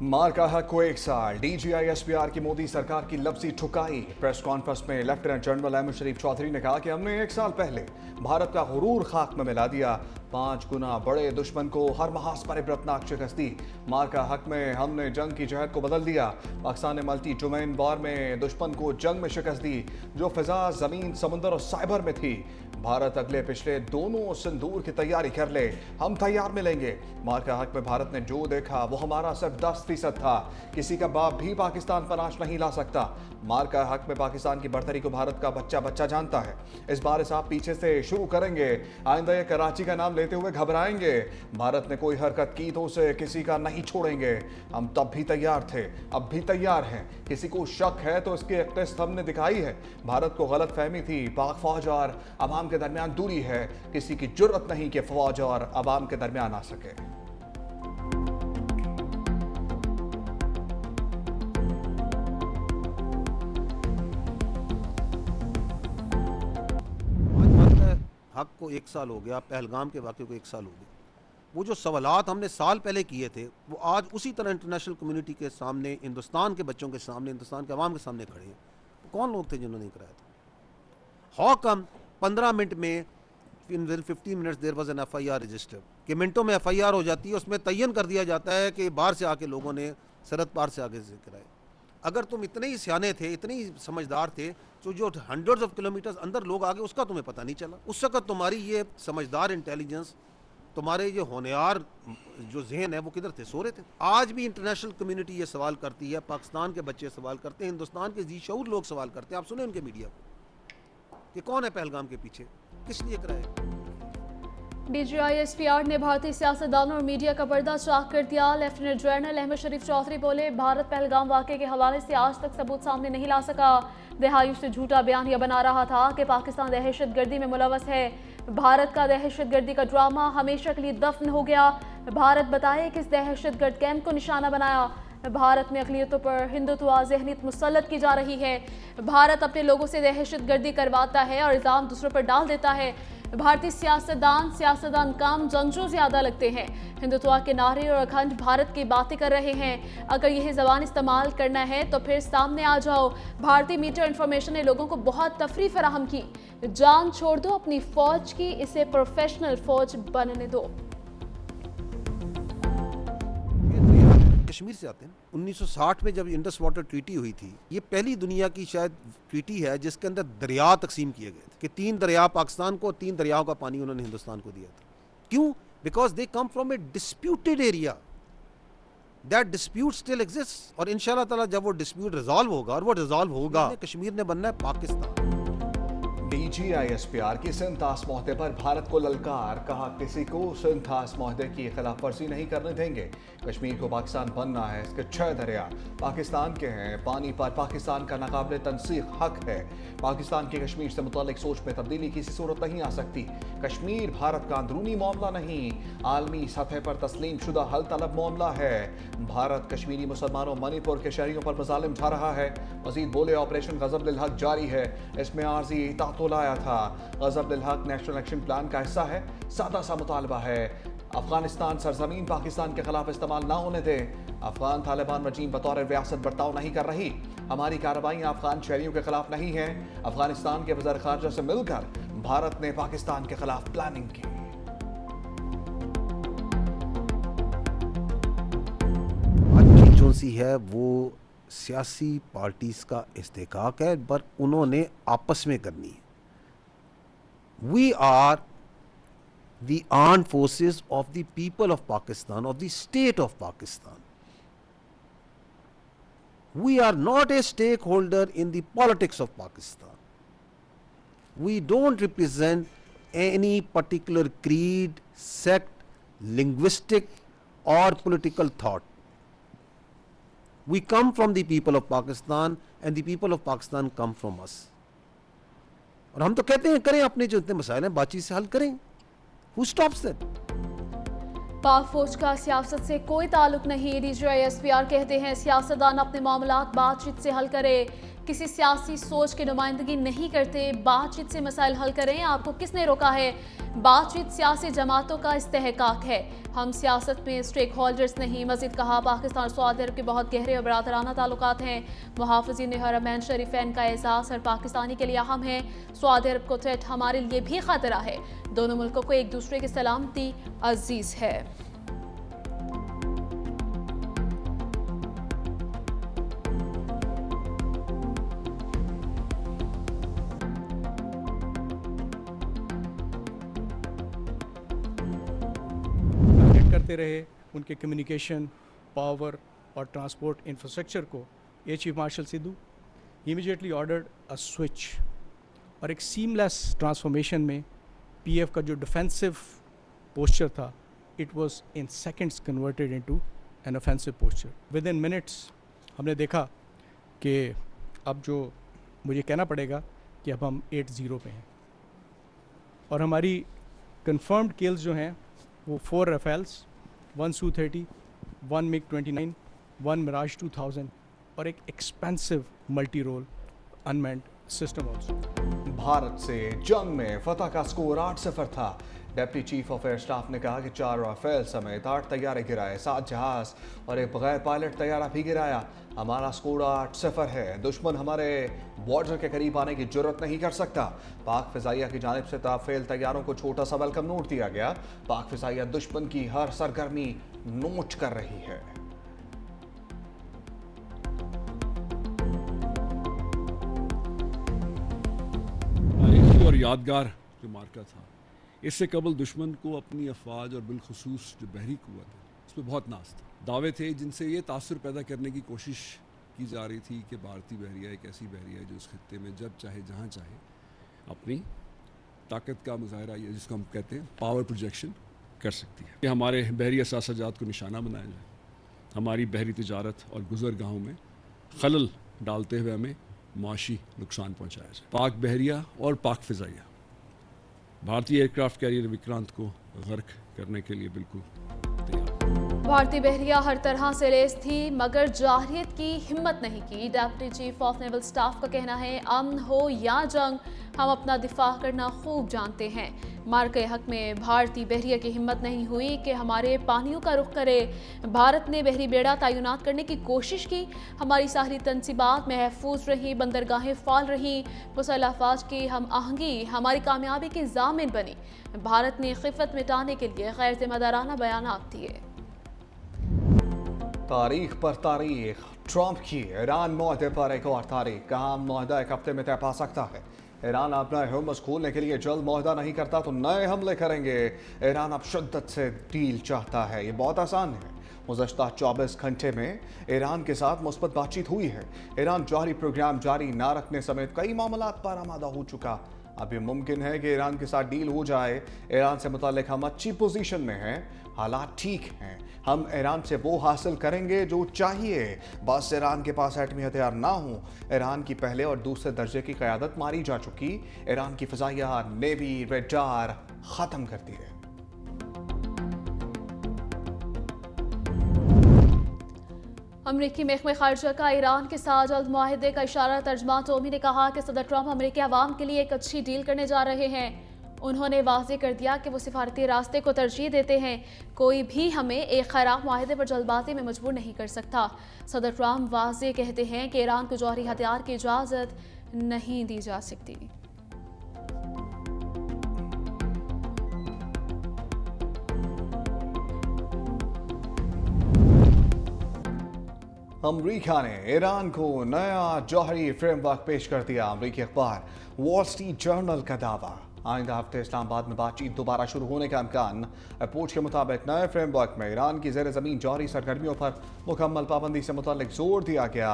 मार का हक को 1 साल। DGI-SPR की मोदी सरकार की लफ्जी ठुकाई। प्रेस कॉन्फ्रेंस में लेफ्टिनेंट जनरल अहमद शरीफ चौधरी ने कहा कि हमने 1 साल पहले भारत का गुरूर खाक में मिला दिया। 5 गुना बड़े दुश्मन को हर महाज पर इबरतनाक शिकस्त दी। मार का हक में हमने जंग की जहद को बदल दिया। पाकिस्तान ने मल्टी डोमेन वॉर में दुश्मन को जंग में शिकस्त दी जो फिजा, जमीन, समुंदर और साइबर में थी। भारत अगले पिछले दोनों सिंदूर की तैयारी कर ले, हम तैयार मिलेंगे। मार का हक में भारत ने जो देखा वो हमारा सिर्फ 10% था। किसी का बाप भी पाकिस्तान पर आंच नहीं ला सकता। मार का हक में पाकिस्तान की बढ़तरी को भारत का बच्चा बच्चा जानता है। इस बार इस आप पीछे से शुरू करेंगे, आइंदा ये कराची का नाम लेते हुए घबराएंगे। भारत ने कोई हरकत की तो उसे किसी का नहीं छोड़ेंगे। हम तब भी तैयार थे, अब भी तैयार हैं। किसी को शक है तो इसकी एक टेस्ट हमने दिखाई है। भारत को गलत फहमी थी, पाक फौज और अवाम के दरमियान दूरी है। किसी की जुर्रत नहीं कि फौज और अवाम के दरमियान आ सके। हक को 1 साल हो गया, पहलगाम के वाक़े को 1 साल हो गया। वो जो सवालात हमने साल पहले किए थे वो आज उसी तरह इंटरनेशनल कम्युनिटी के सामने, हिंदुस्तान के बच्चों के सामने, हिंदुस्तान के अवाम के सामने खड़े हैं। कौन लोग थे जिन्होंने कराया था? हाउ कम 15 मिनट में, in 15 minutes there was an FIR register, कि मिनटों में FIR हो जाती है, उसमें तयन कर दिया जाता है कि बाहर से आके लोगों ने सरहद पार से आगे से कराए। अगर तुम इतने ही सियाने थे, इतने ही समझदार थे, तो जो हंड्रेड्स ऑफ किलोमीटर्स अंदर लोग आगे उसका तुम्हें पता नहीं चला। उस वक्त तुम्हारी ये समझदार इंटेलिजेंस, तुम्हारे ये होनहार जो जहन है वो किधर थे? सो रहे थे। आज भी इंटरनेशनल कम्युनिटी ये सवाल करती है, पाकिस्तान के बच्चे सवाल करते हैं, हिंदुस्तान के जी शऊर लोग सवाल करते हैं। आप सुने उनके मीडिया को कि कौन है पहलगाम के पीछे, किस लिए कराया? DGI-SPR ने भारतीय सियासतदानों और मीडिया का पर्दा चाक कर दिया। लेफ्टिनेंट जनरल अहमद शरीफ चौधरी बोले, भारत पहलगाम वाक़े के हवाले से आज तक सबूत सामने नहीं ला सका। दहाइयों से झूठा बयान यह बना रहा था कि पाकिस्तान दहशत गर्दी में मुलव्वस है। भारत का दहशत गर्दी का ड्रामा हमेशा के लिए दफन हो गया। भारत बताए किस दहशत गर्द कैंप को निशाना बनाया। भारत में अक़लियतों पर हिंदुत्व ज़हनियत मुसल्लत की जा रही है। भारत अपने लोगों से दहशत गर्दी करवाता है और इल्ज़ाम दूसरों पर डाल देता है। भारतीय सियासतदान कम जंगजू ज़्यादा लगते हैं। हिंदुत्व के नारे और अखंड भारत की बातें कर रहे हैं। अगर यह ज़बान इस्तेमाल करना है तो फिर सामने आ जाओ। भारतीय मीडिया इंफॉर्मेशन ने लोगों को बहुत तफरी फराहम की। जान छोड़ दो अपनी फौज की, इसे प्रोफेशनल फौज बनने दो। कश्मीर से आते हैं। 1960 में जब इंडस वाटर ट्रीटी हुई थी, ये पहली दुनिया की शायद ट्रीटी है जिसके अंदर दरिया तकसीम किए गए थे कि 3 दरिया पाकिस्तान को, 3 दरियाओं का पानी उन्होंने हिंदुस्तान को दिया था। क्यों? Because they come from A disputed area. That dispute still exist, और इंशाल्लाह ताला जब वो डिस्प्यूट रिजॉल्व होगा, और वो रिजॉल्व होगा, कश्मीर ने बनना है पाकिस्तान। DGI-SPR की सिंथास मुआहदे पर भारत को ललकार, कहा किसी को सिंथास मुआहदे की खिलाफ वर्जी नहीं करने देंगे। कश्मीर को पाकिस्तान बनना है, इसके 6 दरिया पाकिस्तान के हैं। पानी पर पाकिस्तान का नाकाबिले तनसीख हक है। पाकिस्तान की कश्मीर से मुतालिक सोच में तब्दीली किसी सूरत नहीं आ सकती। कश्मीर भारत का अंदरूनी मामला नहीं, आलमी सतह पर तस्लीम शुदा हल तलब मामला है। भारत कश्मीरी मुसलमानों, मणिपुर के शहरियों पर मज़ालिम ढा रहा है। मजीद बोले, ऑपरेशन गज़ब लिल हक जारी है, इसमें आर्जी इताअत लाया था। गज़ब लिल हक नेशनल एक्शन प्लान का हिस्सा है। सादा सा मुतालबा है, अफगानिस्तान सरजमीन पाकिस्तान के खिलाफ इस्तेमाल ना होने दें। अफगान तालिबान रजीम बतौर रियासत बर्ताव नहीं कर रही। हमारी कार्रवाइयाँ अफगान शहरियों के खिलाफ नहीं हैं। अफगानिस्तान के वज़ीर ख़ारजा से मिलकर भारत ने पाकिस्तान के खिलाफ प्लानिंग की। आज जो सी है वो सियासी पार्टीज का इस्तेकाक है, पर उन्होंने आपस में करनी है। We are the armed forces of the people of Pakistan, of the state of Pakistan. We are not a stakeholder in the politics of Pakistan. We don't represent any particular creed, sect, linguistic or political thought. We come from the people of Pakistan and the people of Pakistan come from us. और हम तो कहते हैं करें, अपने जो इतने मसाइल हैं बातचीत से हल करें। Who stops that? पाक फौज का सियासत से कोई ताल्लुक नहीं। DGI-SPR कहते हैं सियासतदान अपने मामलात बातचीत से हल करे, किसी सियासी सोच की नुमाइंदगी नहीं करते, बातचीत से मसाइल हल करें। आपको किसने रोका है? बात चीत सियासी जमातों का इस्तेहकाक है, हम सियासत में स्टेक होल्डर्स नहीं। मजीद कहा, पाकिस्तान और सऊदी अरब के बहुत गहरे और बरादराना ताल्लुकात हैं। मुहाफ़िज़ीन हरमैन शरीफैन का एहसास हर पाकिस्तानी के लिए अहम है। सऊदी अरब को थ्रेट हमारे लिए भी खतरा है। दोनों मुल्कों को एक दूसरे की सलामती अजीज है। करते रहे उनके कम्युनिकेशन, पावर और ट्रांसपोर्ट इंफ्रास्ट्रक्चर को। Air chief martial Sidhu immediately ordered a switch और एक सीमलेस ट्रांसफॉर्मेशन में पीएफ का जो डिफेंसिव पोस्चर था, it was in seconds converted into an offensive posture. With in minutes हमने देखा कि अब जो मुझे कहना पड़ेगा कि अब हम 8-0 पे हैं और हमारी कंफर्म्ड किल्स जो हैं वो 4 राफेल्स, 1 Su-30, 1 MiG-29, 1 Mirage 2000 और एक expensive multi role unmanned system also. Bharat से जंग में फतह का स्कोर 8-0 था। Deputy chief of air staff ने कहा कि 4 राफेल समेत 8 तैयारे गिराए, 7 जहाज और एक बगैर पायलट तैयारा भी गिराया। हमारा स्कोर 8-0 है। दुश्मन हमारे बॉर्डर के करीब आने की जरूरत नहीं कर सकता। पाक फिजाइया की जानिब से राफेल तैयारों को छोटा सा वेलकम नोट दिया गया। पाक फिजाइया दुश्मन की हर सरगर्मी नोट कर रही है। तारीखी और यादगार जो मार्का था, इससे कबल दुश्मन को अपनी अफवाज और बिलखुसूस जो बहरी कुव्वत है उस पर बहुत नाज था। दावे थे जिनसे ये तासुर पैदा करने की कोशिश की जा रही थी कि भारतीय बहरिया एक ऐसी बहरिया है जो उस खत्ते में जब चाहे जहाँ चाहे अपनी ताकत का मुजाहरा, ये जिसको हम कहते हैं पावर प्रोजेक्शन, कर सकती है। कि हमारे बहरी असासजात को निशाना बनाया जाए, हमारी बहरी तिजारत और गुजरगाहों में खलल डालते हुए हमें मुआशी नुकसान पहुँचाया जाए। पाक बहरिया और पाक फ़िज़ाइया भारतीय एयरक्राफ्ट कैरियर विक्रांत को गर्क करने के लिए बिल्कुल तैयार। भारतीय बहरिया हर तरह से लेस थी मगर जाहिरियत की हिम्मत नहीं की। Deputy chief of naval staff का कहना है, अमन हो या जंग, हम अपना दिफा करना खूब जानते हैं। मार के हक में भारतीय बहरिया की हिम्मत नहीं हुई कि हमारे पानियों का रुख करे। भारत ने बहरी बेड़ा तैनात करने की कोशिश की, हमारी साहली तनसीबात महफूज रही, बंदरगाहें फाल रही, मुसल्लह अफवाज की हम आहंगी हमारी कामयाबी की जामिन बनी। भारत ने खिफत मिटाने के लिए गैर जिम्मेदाराना बयानात दिए। तारीख पर तारीख, ट्रंप की ईरान मुआहदे पर एक और तारीख। कहाँ मुआहदा एक हफ्ते में तय पा सकता है। ईरान अपना होर्मुज़ खोलने के लिए जल्द मुआहदा नहीं करता तो नए हमले करेंगे। ईरान अब शिद्दत से डील चाहता है। ये बहुत आसान है। गुज़श्ता 24 घंटे में ईरान के साथ मुस्बत बातचीत हुई है। ईरान जौहरी प्रोग्राम जारी ना रखने समेत कई मामलात पर आमादा हो चुका। अब ये मुमकिन है कि ईरान के साथ डील हो जाए। ईरान से मुताल्लिक हम अच्छी पोजीशन में हैं, हालात ठीक हैं। हम ईरान से वो हासिल करेंगे जो चाहिए, बस ईरान के पास एटमी हथियार ना हो। ईरान की पहले और दूसरे दर्जे की क़यादत मारी जा चुकी। ईरान की फ़िज़ाइया, नेवी, रेडार ख़त्म करती है। अमरीकी महकमे खारजा का ईरान के साथ जल्द मुआहदे का इशारा। तर्जमा टोमी ने कहा कि सदर ट्रंप अमरीकी अवाम के लिए एक अच्छी डील करने जा रहे हैं। उन्होंने वाज़ेह कर दिया कि वो सिफारती रास्ते को तरजीह देते हैं। कोई भी हमें एक खराब मुआहदे पर जल्दबाजी में मजबूर नहीं कर सकता। सदर ट्रंप वाज़ेह कहते हैं कि ईरान को जौहरी हथियार की इजाज़त नहीं दी जा सकती। अमरीका ने ईरान को नया जौहरी फ्रेमवर्क पेश कर दिया। अमरीकी अखबार वॉल स्ट्रीट जर्नल का दावा। आइंदा हफ्ते इस्लामाबाद में बातचीत दोबारा शुरू होने का इम्कान। रिपोर्ट के मुताबिक नए फ्रेमवर्क में ईरान की ज़ेर ज़मीन जौहरी सरगर्मियों पर मुकम्मल पाबंदी से मुताल्लिक जोर दिया गया।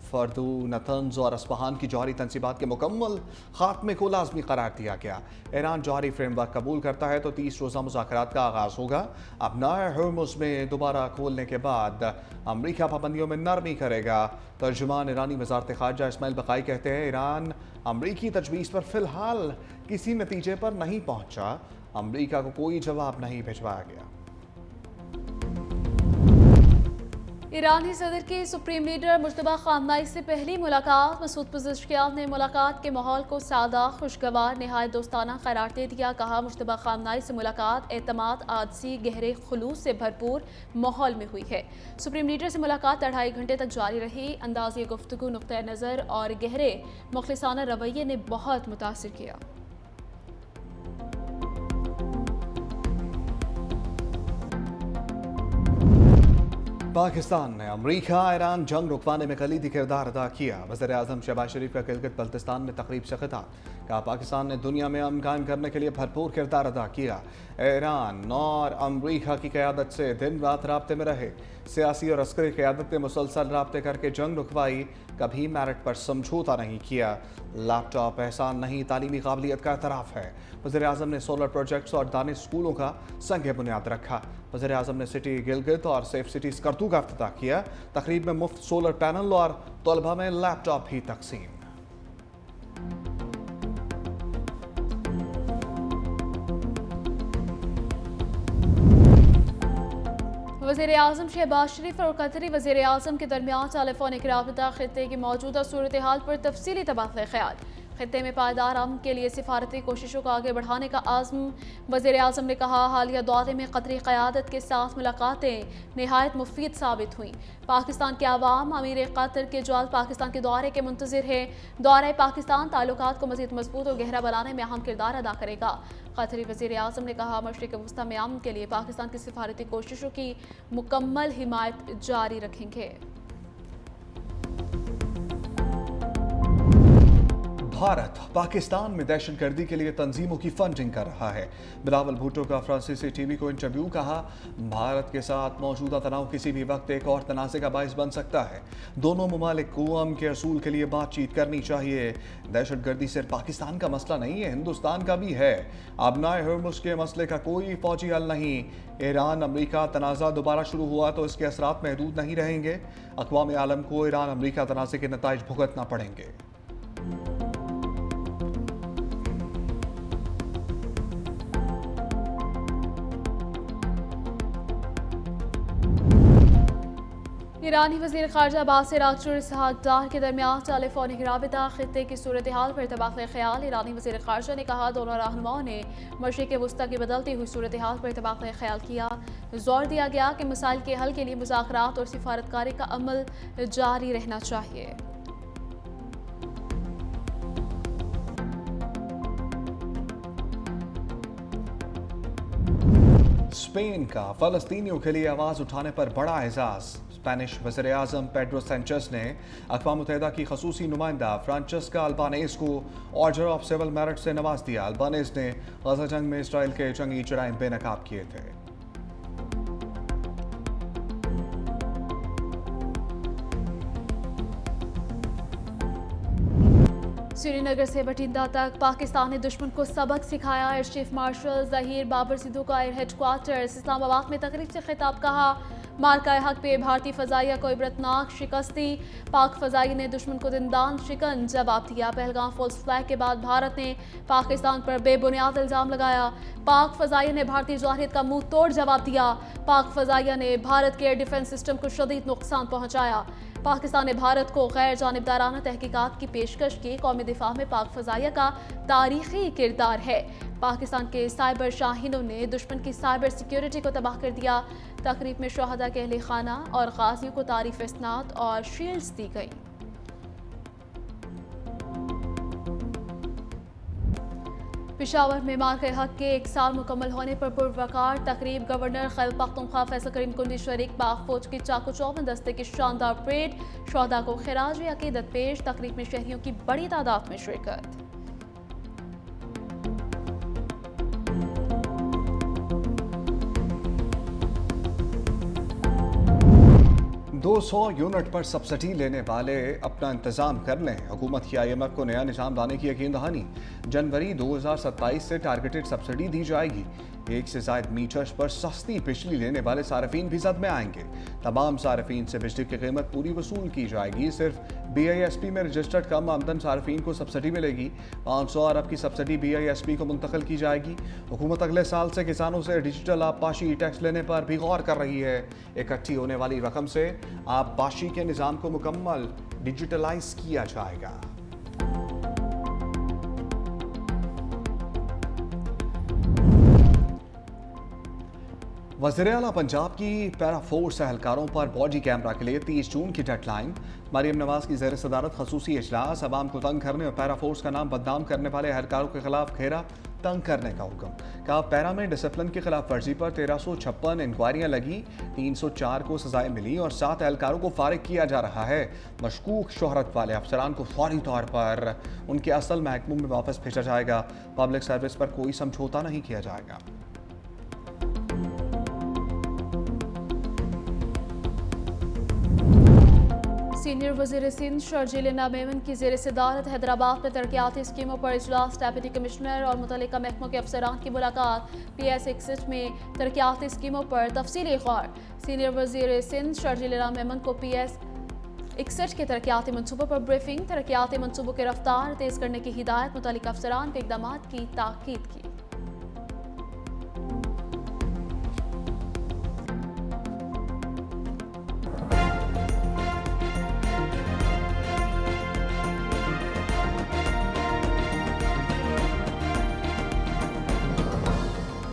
फर्दू, नतंज और अस्फहान की जौहरी तनसीबात के मुकम्मल खात्मे को लाजमी करार दिया गया। ईरान जौहरी फ्रेमवर्क कबूल करता है तो 30 रोज़ा मुज़ाकरात का आगाज़ होगा। अब नए होर्मुज़ में दोबारा खोलने के बाद अमरीका पाबंदियों में नरमी करेगा। तर्जुमान ईरानी वज़ारत ख़ारजा इस्माइल बक़ाई कहते हैं, ईरान अमरीकी तजवीज़ पर फ़िलहाल किसी नतीजे पर नहीं पहुँचा। अमरीका को कोई जवाब नहीं भिजवाया गया। ईरानी सदर की सुप्रीम लीडर मुश्तबा खामनाई से पहली मुलाकात। मसूद पज़ेश्कियान ने मुलाकात के माहौल को सादा, खुशगवार, नहायत दोस्ताना करार दे दिया। कहा, मुश्तबा खामनाई से मुलाकात एतमाद, आदसी, गहरे खुलूस से भरपूर माहौल में हुई है। सुप्रीम लीडर से मुलाकात 2.5 घंटे तक जारी रही। अंदाज़े गुफ्तगू, नुक्ता नज़र और गहरे मुखलिसाना रवैये ने बहुत मुतासिर किया। पाकिस्तान ने अमरीका ईरान जंग रुकवाने में कलीदी किरदार अदा किया। वज़ीर आज़म शहबाज शरीफ का गिलगित बल्तिस्तान में तकरीब से खिताब। कहा, पाकिस्तान ने दुनिया में अमन कायम करने के लिए भरपूर किरदार अदा किया। ईरान और अमरीका की क़यादत से दिन रात राब्ते में रहे। सियासी और अस्करी क़यादत ने मुसलसल राब्ते करके जंग रुकवाई, कभी मेरिट पर समझौता नहीं किया। लैपटॉप एहसान नहीं, तालीमी काबिलियत का एतराफ़ है। वज़ीर आज़म ने सोलर प्रोजेक्ट्स और दानिश स्कूलों का संग बुनियाद रखा। वज़ीर आज़म ने सिटी गिलगित और सेफ सिटी स्कर्दू का इफ्तिताह किया। तकरीब में मुफ्त सोलर पैनल और तलबा में लैपटॉप भी तकसीम। वज़ीर आज़म शहबाज शरीफ और कतरी वज़ीर आज़म के दरमियान टेलीफोनिक राबता, खित्ते की मौजूदा सूरत हाल पर तफसीली तबादला ख्याल। खित्ते में पायदार अमन के लिए सिफारती कोशिशों को आगे बढ़ाने का आज़म। वज़ीर आज़म ने कहा, हालिया दौरे में कतरी क़यादत के साथ मुलाकातें नहायत मुफीद साबित हुई। पाकिस्तान के अवाम अमीर कतर के जल्द पाकिस्तान के दौरे के मुंतज़िर है। दौरे पाकिस्तान ताल्लुकात को मज़ीद मजबूत और गहरा बनाने में अहम किरदार अदा करेगा। कतरी वज़ीर आज़म ने कहा, मशरिक़ वस्ता में अमन के लिए पाकिस्तान की सिफारती कोशिशों की मुकम्मल हिमायत जारी रखेंगे। भारत पाकिस्तान में दहशतगर्दी के लिए तंजीमों की फंडिंग कर रहा है। बिलावल भुट्टो का फ्रांसीसी टीवी को इंटरव्यू। कहा, भारत के साथ मौजूदा तनाव किसी भी वक्त एक और तनाज़े का बाइस बन सकता है। दोनों ममालिक को अमन के असूल के लिए बातचीत करनी चाहिए। दहशतगर्दी सिर्फ पाकिस्तान का मसला नहीं है, हिंदुस्तान का भी है। अबनाए हर्मुज़ के मसले का कोई फौजी हल नहीं। ईरान अमरीका तनाज़ा दोबारा शुरू हुआ तो इसके असरात महदूद नहीं रहेंगे। अक़वाम आलम को ईरान अमरीका तनाज़े के नताइज भुगतना पड़ेंगे। ईरानी वज़ीर ख़ारजा अब्बास अराग़ची और इसहाक़ डार के दरमियान टेलीफोनिक राबिता, खित्ते की सूरत हाल पर तबादला ख्याल। ईरानी वज़ीर ख़ारजा ने कहा, दोनों रहनुमाओं ने मशरिक़ वस्ता की बदलती हुई सूरत हाल पर तबादला ख्याल किया। जोर दिया गया कि मसाइल के हल के लिए मुज़ाकरात और सिफारतकारी का अमल जारी रहना चाहिए। स्पेन का फ़लस्तीनियों के लिए आवाज़ उठाने पर बड़ा एजाज़। स्पेनिश वज़ीर आज़म पेड्रो सैंचेज़ ने अक़वाम मुत्तहिदा की खसूसी नुमाइंदा फ्रांचेस्का अल्बानेज़ को ऑर्डर ऑफ सिविल मेरिट से नवाज दिया। अल्बानेज़ ने गज़ा जंग में इसराइल के जंगी जराइम बेनकाब किए थे। श्रीनगर से बठिंडा तक पाकिस्तान ने दुश्मन को सबक सिखाया। Air chief marshal Zaheer Babar Sidhu का एयर हेडक्वार्टर्स इस्लामाबाद में तकरीब से खिताब। कहा, मार्का हक पे भारतीय फ़ज़ाइया को इबरतनाक शिकस्ती। पाक फ़ज़ाइया ने दुश्मन को जिंदान शिकन जवाब दिया। पहलगाम फॉल्स फ्लैग के बाद भारत ने पाकिस्तान पर बेबुनियाद इल्ज़ाम लगाया। पाक फ़ज़ाइया ने भारतीय जारहियत का मुंह तोड़ जवाब दिया। पाक फ़ज़ाइया ने भारत के एयर डिफेंस सिस्टम को शदीद नुकसान पहुँचाया। पाकिस्तान ने भारत को गैर जानिबदाराना तहकीकात की पेशकश की। कौमी दिफा में पाक फ़ज़ाइया का तारीख़ी किरदार है। पाकिस्तान के साइबर शाहीनों ने दुश्मन की साइबर सिक्योरिटी को तबाह कर दिया। तकरीब में शहदा के अहले खाना और गाजियों को तारीफ़ इस्नाद और शील्ड्स दी गई। पेशावर में मार्के हक के 1 साल मुकम्मल होने पर पुरवकार तकरीब। गवर्नर खैबर पख्तूनख्वा फैसल करीम कुंडी शरीक पाक फौज की चाकू चौबंद दस्ते की शानदार परेड। शहदा को खिराज अकीदत पेश। तकरीब में शहरियों की बड़ी तादाद में शिरकत। 200 यूनिट पर सब्सिडी लेने वाले अपना इंतजाम कर लें। हुकूमत की IMF को नया निजाम लाने की यकीन दहानी। जनवरी 2027 से टारगेटेड सब्सिडी दी जाएगी। 1 से ज़ायद मीटर्स पर सस्ती बिजली लेने वाले सार्फिन भी जद में आएंगे। तमाम सार्फिन से बिजली की कीमत पूरी वसूल की जाएगी। सिर्फ BISP में रजिस्टर्ड कम आमदन सार्फिन को सब्सिडी मिलेगी। 500 अरब की सब्सिडी BISP को मुंतकिल की जाएगी। हुकूमत अगले साल से किसानों से डिजिटल आबपाशी टैक्स लेने पर भी गौर कर रही है। इकट्ठी होने वाली रकम से आबपाशी के निज़ाम को मुकम्मल डिजिटलाइज किया जाएगा। वज़ीर आला पंजाब की पैरा फोर्स एहलकारों पर बॉडी कैमरा के लिए 30 जून की डेडलाइन। मरियम नवाज की ज़ेर सदारत खसूसी इजलास। अवाम को तंग करने और पैरा फोर्स का नाम बदनाम करने वाले एहलकारों के खिलाफ घेरा तंग करने का हुक्म। कहा पैरा में डिसिप्लिन की खिलाफ वर्जी पर 1356 इंक्वायरियां लगी, 304 को सजाएं मिली और 7 एहलकारों को फारिग किया जा रहा है। मशकूक शोहरत वाले अफसरान को फौरी तौर पर उनके असल महकमों में वापस भेजा जाएगा। पब्लिक सर्विस पर कोई समझौता नहीं किया जाएगा। सीनियर वज़ीर सिंध शर्जील मेमन की ज़ेर सदारत हैदराबाद में तरक्याती स्कीमों पर इजलास। डेप्यूटी कमिश्नर और मुतल्लिका महकमों के अफसरान की मुलाकात। PS 61 में तरक्याती स्कीमों पर तफसीली गौर। सीनियर वज़ीर सिंध शर्जील मेमन को PS 61 के तरक्याती मनसूबों पर ब्रीफिंग। तरक्याती मनसूबों की रफ्तार तेज़ करने की हिदायत। मुतल्लिका अफसरान के इक़दामात की ताकीद की।